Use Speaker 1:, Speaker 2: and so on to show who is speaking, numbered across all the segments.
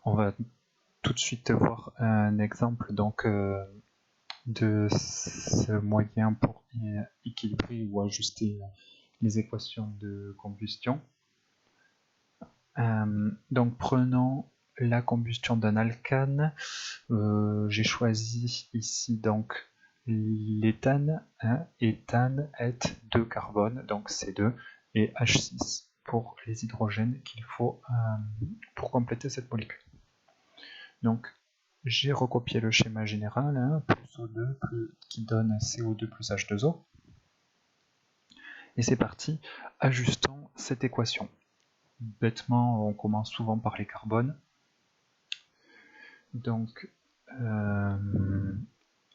Speaker 1: On va tout de suite voir un exemple donc de ce moyen pour équilibrer ou ajuster les équations de combustion. Donc prenons la combustion d'un alcane. J'ai choisi ici donc l'éthane. Éthane est 2 carbone, donc C2, et H6 pour les hydrogènes qu'il faut pour compléter cette molécule. Donc j'ai recopié le schéma général, plus O2 qui donne CO2 plus H2O. Et c'est parti, ajustons cette équation. Bêtement, on commence souvent par les carbones. Donc,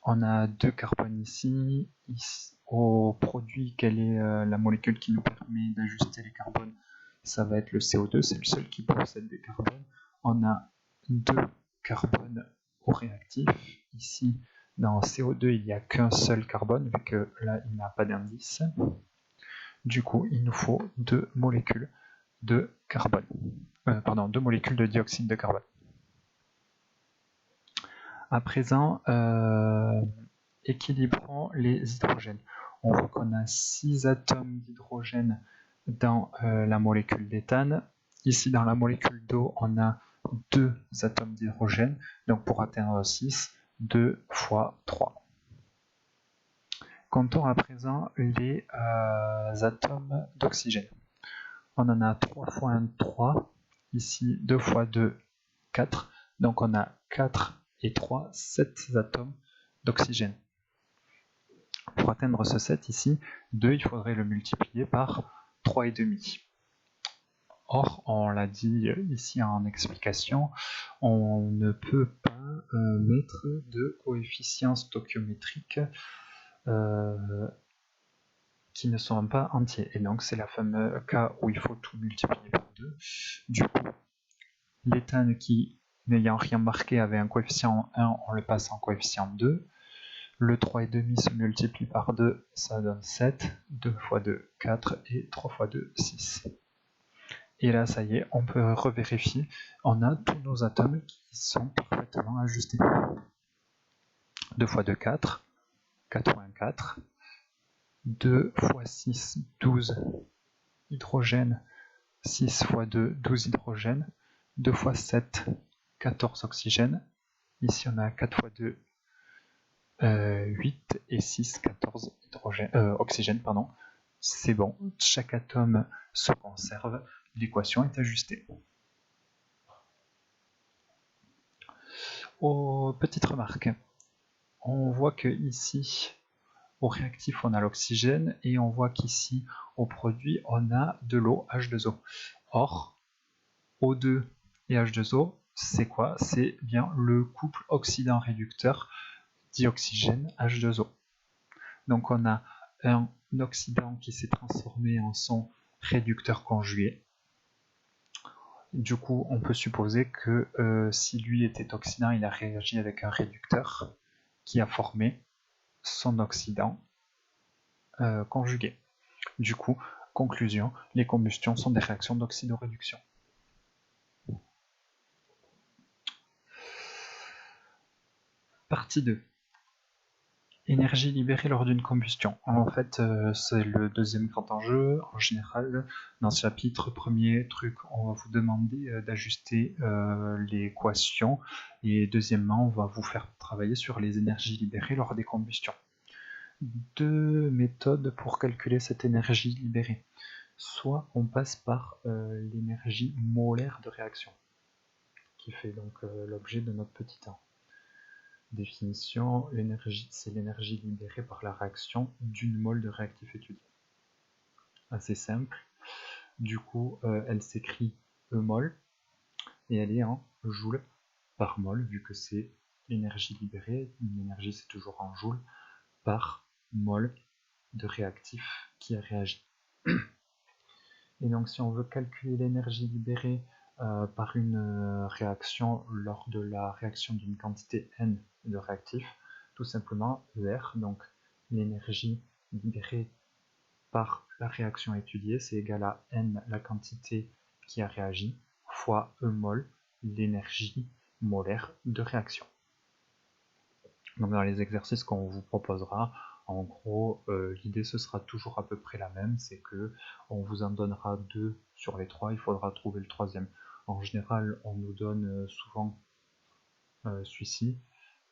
Speaker 1: on a 2 carbones ici. Au produit, quelle est la molécule qui nous permet d'ajuster les carbones? Ça va être le CO2, c'est le seul qui possède des carbones. On a 2 carbones au réactif. Ici, dans CO2, il n'y a qu'un seul carbone, vu que là, il n'a pas d'indice. Du coup, il nous faut 2 molécules de carbone. 2 molécules de dioxyde de carbone. À présent, équilibrons les hydrogènes. On voit qu'on a 6 atomes d'hydrogène dans la molécule d'éthane. Ici, dans la molécule d'eau, on a 2 atomes d'hydrogène. Donc, pour atteindre 6, 2 fois 3. Comptons à présent les atomes d'oxygène. On en a 3 fois 1, 3. Ici, 2 fois 2, 4. Donc, on a 4 et 3, 7 atomes d'oxygène. Pour atteindre ce 7 ici, 2, il faudrait le multiplier par 3,5. Or, on l'a dit ici en explication, on ne peut pas mettre de coefficients stoichiométriques qui ne sont pas entiers. Et donc, c'est le fameux cas où il faut tout multiplier par 2. Du coup, l'éthane qui, n'ayant rien marqué, avait un coefficient 1, on le passe en coefficient 2. Le 3,5 se multiplie par 2, ça donne 7. 2 fois 2, 4. Et 3 fois 2, 6. Et là, ça y est, on peut revérifier. On a tous nos atomes qui sont parfaitement ajustés. 2 fois 2, 4. 4 fois 1, 4. 2 fois 6, 12 hydrogène. 6 fois 2, 12 hydrogène. 2 fois 7, 14 oxygène. Ici, on a 4 fois 2, 8 et 6, 14 oxygène. C'est bon, chaque atome se conserve, l'équation est ajustée. Petite remarque, on voit que ici, au réactif, on a l'oxygène et on voit qu'ici, au produit, on a de l'eau, H2O. Or, O2 et H2O, c'est quoi? C'est bien le couple oxydant-réducteur dioxygène H2O. Donc on a un oxydant qui s'est transformé en son réducteur conjugué. Du coup, on peut supposer que si lui était oxydant, il a réagi avec un réducteur qui a formé son oxydant conjugué. Du coup, conclusion, les combustions sont des réactions d'oxydoréduction. Partie 2. Énergie libérée lors d'une combustion. En fait, c'est le deuxième grand enjeu. En général, dans ce chapitre, premier truc, on va vous demander d'ajuster l'équation. Et deuxièmement, on va vous faire travailler sur les énergies libérées lors des combustions. 2 méthodes pour calculer cette énergie libérée. Soit on passe par l'énergie molaire de réaction, qui fait donc l'objet de notre petit 1. Définition, l'énergie, c'est l'énergie libérée par la réaction d'une mole de réactif étudié. Assez simple. Du coup, elle s'écrit E-mol et elle est en joule par mol, vu que c'est l'énergie libérée. Une énergie, c'est toujours en joule par mol de réactif qui a réagi. Et donc, si on veut calculer l'énergie libérée par une réaction lors de la réaction d'une quantité N de réactifs, tout simplement ER, donc l'énergie libérée par la réaction étudiée, c'est égal à N, la quantité qui a réagi, fois E mol, l'énergie molaire de réaction. Donc dans les exercices qu'on vous proposera, en gros, l'idée ce sera toujours à peu près la même, c'est que on vous en donnera 2 sur les 3, il faudra trouver le troisième. En général, on nous donne souvent celui-ci,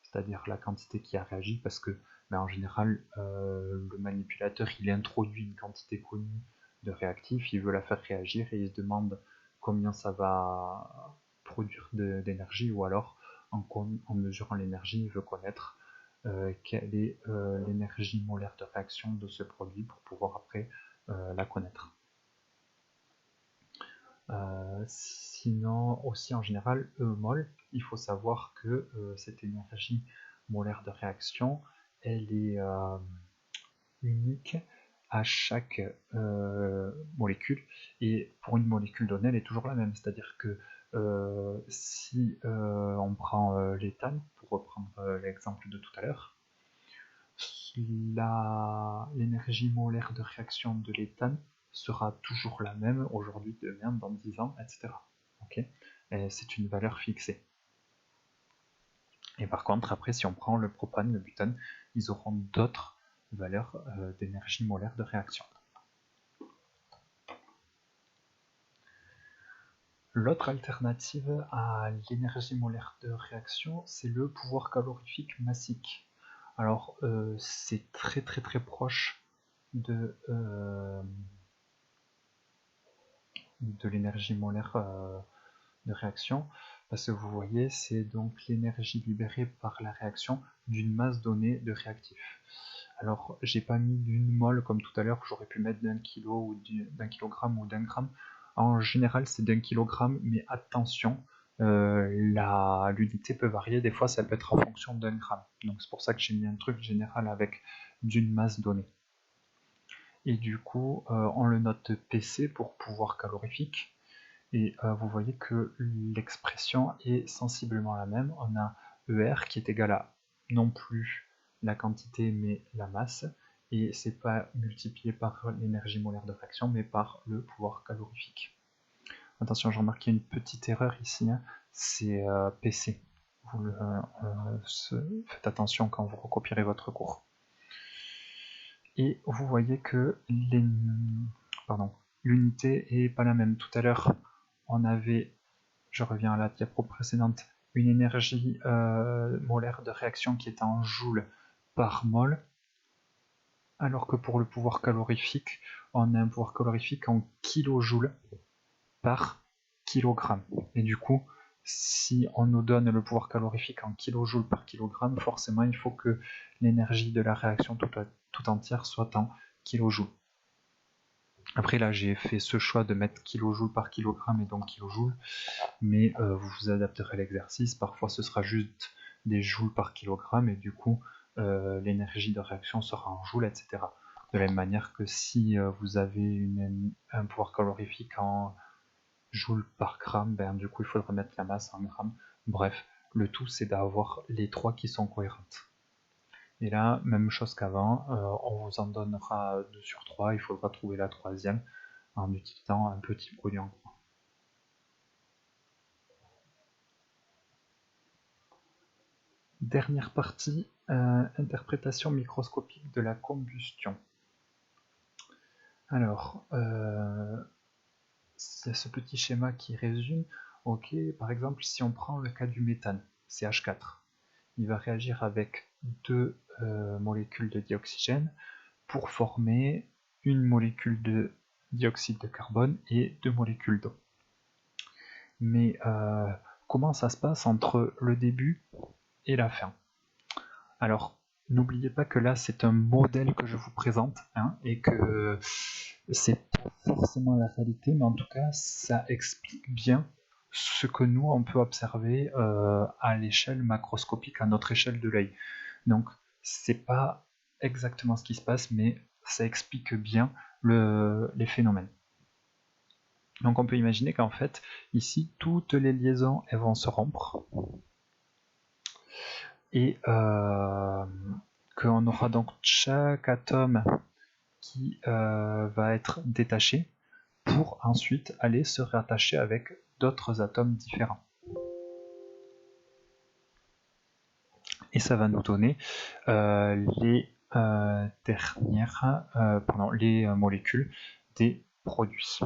Speaker 1: c'est-à-dire la quantité qui a réagi, parce que en général, le manipulateur il introduit une quantité connue de réactif, il veut la faire réagir et il se demande combien ça va produire d'énergie, ou alors en mesurant l'énergie, il veut connaître quelle est l'énergie molaire de réaction de ce produit pour pouvoir après la connaître. Sinon, aussi en général, E-mol, il faut savoir que cette énergie molaire de réaction, elle est unique à chaque molécule, et pour une molécule donnée, elle est toujours la même. C'est-à-dire que si on prend l'éthane, pour reprendre l'exemple de tout à l'heure, l'énergie molaire de réaction de l'éthane sera toujours la même aujourd'hui, demain, dans 10 ans, etc. Okay, c'est une valeur fixée. Et par contre, après, si on prend le propane, le butane, ils auront d'autres valeurs d'énergie molaire de réaction. L'autre alternative à l'énergie molaire de réaction, c'est le pouvoir calorifique massique. Alors, c'est très proche de l'énergie molaire de réaction, parce que vous voyez, c'est donc l'énergie libérée par la réaction d'une masse donnée de réactif. Alors, j'ai pas mis d'une mole comme tout à l'heure, j'aurais pu mettre d'un kilo ou d'un kilogramme ou d'un gramme. En général, c'est d'un kilogramme, mais attention, l'unité peut varier, des fois ça peut être en fonction d'un gramme. Donc c'est pour ça que j'ai mis un truc général avec d'une masse donnée. Et du coup, on le note PC pour pouvoir calorifique. Et vous voyez que l'expression est sensiblement la même. On a ER qui est égal à non plus la quantité mais la masse, et c'est pas multiplié par l'énergie molaire de réaction mais par le pouvoir calorifique. Attention, j'ai remarqué une petite erreur ici, hein, c'est PC. Vous faites attention quand vous recopierez votre cours. Et vous voyez que l'unité est pas la même. Tout à l'heure, on avait, je reviens à la diapo précédente, une énergie molaire de réaction qui est en joules par mol, alors que pour le pouvoir calorifique, on a un pouvoir calorifique en kilojoules par kilogramme. Et du coup, si on nous donne le pouvoir calorifique en kilojoules par kilogramme, forcément il faut que l'énergie de la réaction tout entière soit en kilojoules. Après là j'ai fait ce choix de mettre kilojoules par kilogramme et donc kilojoules, mais vous vous adapterez à l'exercice, parfois ce sera juste des joules par kilogramme et du coup l'énergie de réaction sera en joules, etc. De la même manière que si vous avez un pouvoir calorifique en joules par gramme, du coup il faudra mettre la masse en grammes. Bref, le tout c'est d'avoir les trois qui sont cohérentes. Et là, même chose qu'avant, on vous en donnera 2 sur 3, il faudra trouver la troisième en utilisant un petit produit en croix. Dernière partie, interprétation microscopique de la combustion. Alors, c'est ce petit schéma qui résume. Ok, par exemple, si on prend le cas du méthane, CH4, il va réagir avec 2 molécules de dioxygène pour former une molécule de dioxyde de carbone et 2 molécules d'eau. Mais comment ça se passe entre le début et la fin? Alors, n'oubliez pas que là, c'est un modèle que je vous présente, hein, et que c'est pas forcément la réalité, mais en tout cas, ça explique bien ce que nous, on peut observer à l'échelle macroscopique, à notre échelle de l'œil. Donc, c'est pas exactement ce qui se passe, mais ça explique bien les phénomènes. Donc, on peut imaginer qu'en fait, ici, toutes les liaisons, elles vont se rompre, et qu'on aura donc chaque atome qui va être détaché pour ensuite aller se rattacher avec d'autres atomes différents. et ça va nous donner les molécules des produits.